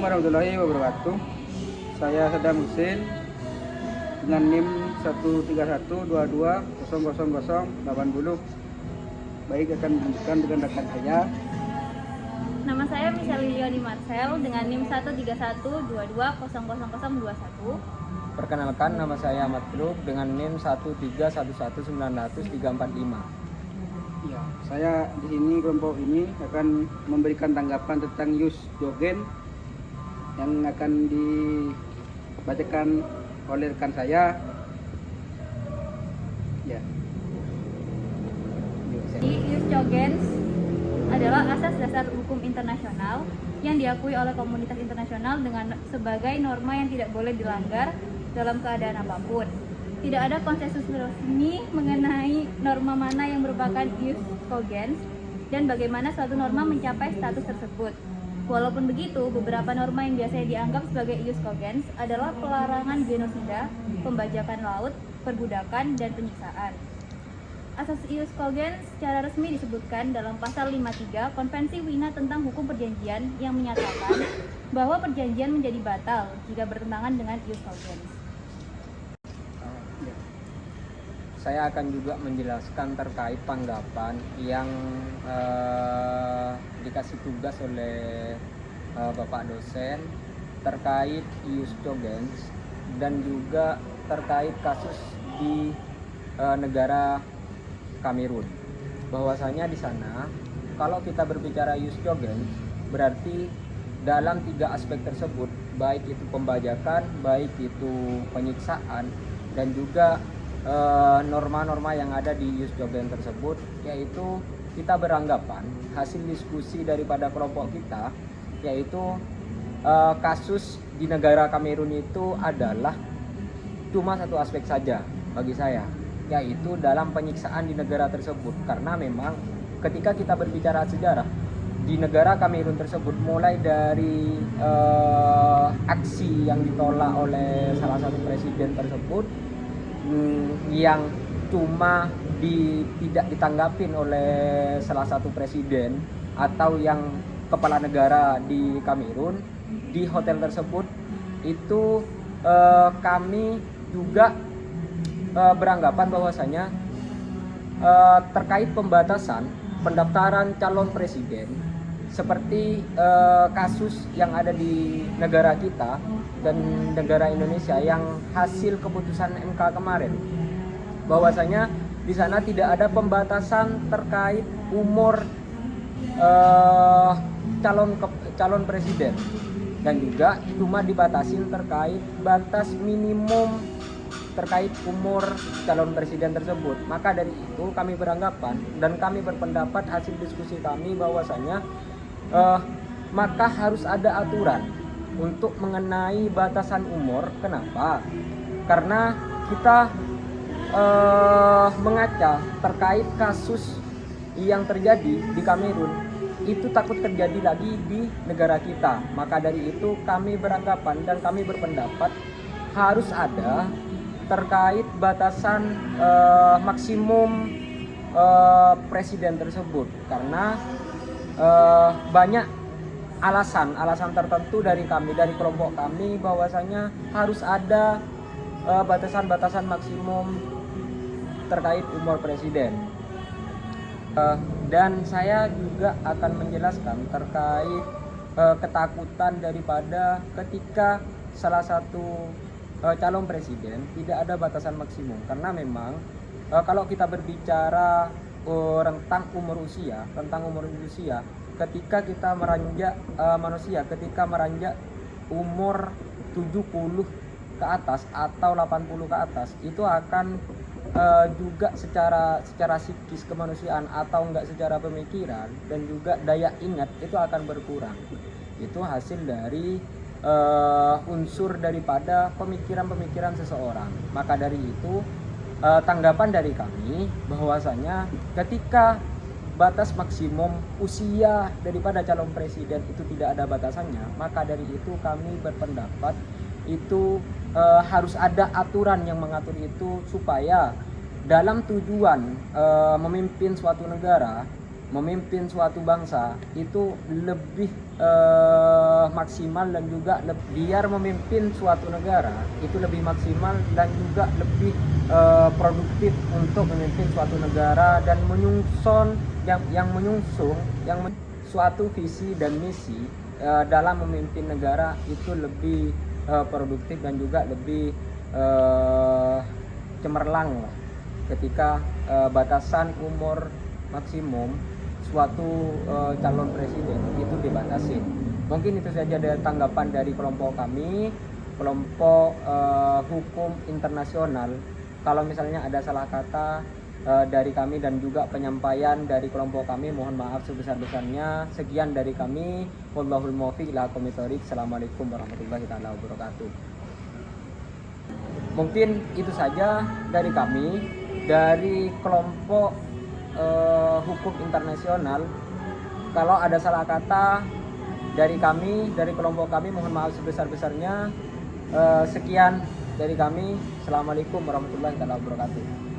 warahmatullahi wabarakatuh. Saya Saddam Hussein dengan NIM 13122000080. Baik, akan melanjutkan dengan rekan saya. Nama saya Michelle Liliani Marcel dengan NIM 13122000021. Perkenalkan, nama saya Ahmad Klub dengan NIM 13119000345. Ya, saya di sini kelompok ini akan memberikan tanggapan tentang Yus Jogen yang akan dibacakan oleh rekan saya. Ya. Ius Cogens adalah asas dasar hukum internasional yang diakui oleh komunitas internasional dengan sebagai norma yang tidak boleh dilanggar dalam keadaan apapun. Tidak ada konsensus resmi mengenai norma mana yang merupakan ius cogens dan bagaimana suatu norma mencapai status tersebut. Walaupun begitu, beberapa norma yang biasanya dianggap sebagai ius cogens adalah pelarangan genosida, pembajakan laut, perbudakan, dan penyiksaan. Asas ius cogens secara resmi disebutkan dalam pasal 53 Konvensi Wina tentang Hukum Perjanjian yang menyatakan bahwa perjanjian menjadi batal jika bertentangan dengan ius cogens. Saya akan juga menjelaskan terkait tanggapan yang dikasih tugas oleh Bapak dosen terkait ius cogens dan juga terkait kasus di negara Kamerun. Bahwasanya di sana kalau kita berbicara ius cogens berarti dalam 3 aspek tersebut, baik itu pembajakan, baik itu penyiksaan, dan juga norma-norma yang ada di ius cogens tersebut, yaitu kita beranggapan hasil diskusi daripada kelompok kita, yaitu kasus di negara Kamerun itu adalah cuma satu aspek saja bagi saya, yaitu dalam penyiksaan di negara tersebut. Karena memang ketika kita berbicara sejarah di negara Kamerun tersebut, mulai dari aksi yang ditolak oleh salah satu presiden tersebut yang cuma tidak ditanggapin oleh salah satu presiden atau yang kepala negara di Kamerun di hotel tersebut, itu kami juga beranggapan bahwasanya terkait pembatasan pendaftaran calon presiden seperti kasus yang ada di negara kita dan negara Indonesia yang hasil keputusan MK kemarin, bahwasanya di sana tidak ada pembatasan terkait umur calon presiden, dan juga cuma dibatasin terkait batas minimum terkait umur calon presiden tersebut. Maka dari itu kami beranggapan dan kami berpendapat hasil diskusi kami bahwasanya maka harus ada aturan untuk mengenai batasan umur. Kenapa? Karena kita mengaca terkait kasus yang terjadi di Kamerun itu takut terjadi lagi di negara kita. Maka dari itu kami beranggapan dan kami berpendapat harus ada terkait batasan maksimum presiden tersebut, karena banyak alasan tertentu dari kelompok kami bahwasanya harus ada batasan-batasan maksimum terkait umur presiden. Dan saya juga akan menjelaskan terkait ketakutan daripada ketika salah satu calon presiden tidak ada batasan maksimum, karena memang kalau kita berbicara tentang umur usia, ketika kita meranjak ketika meranjak umur 70 ke atas atau 80 ke atas, itu akan juga secara psikis kemanusiaan atau enggak secara pemikiran dan juga daya ingat itu akan berkurang. Itu hasil dari unsur daripada pemikiran seseorang. Maka dari itu tanggapan dari kami bahwasanya ketika batas maksimum usia daripada calon presiden itu tidak ada batasannya, maka dari itu kami berpendapat itu harus ada aturan yang mengatur itu, supaya dalam tujuan memimpin suatu negara memimpin suatu bangsa itu lebih maksimal dan juga biar memimpin suatu negara itu lebih maksimal dan juga lebih produktif untuk memimpin suatu negara dan menyungsung suatu visi dan misi dalam memimpin negara itu lebih produktif dan juga lebih cemerlang lah, ketika batasan umur maksimum suatu calon presiden itu dibatasi. Mungkin itu saja dari tanggapan dari kelompok kami, kelompok hukum internasional. Kalau misalnya ada salah kata dari kami dan juga penyampaian dari kelompok kami, mohon maaf sebesar-besarnya. Sekian dari kami. Wallahul muwaffiq ila aqwamit thoriq. Assalamualaikum warahmatullahi wabarakatuh. Mungkin itu saja dari kami, dari kelompok hukum internasional. Kalau ada salah kata dari kami, dari kelompok kami, mohon maaf sebesar-besarnya. Sekian dari kami. Assalamualaikum warahmatullahi wabarakatuh.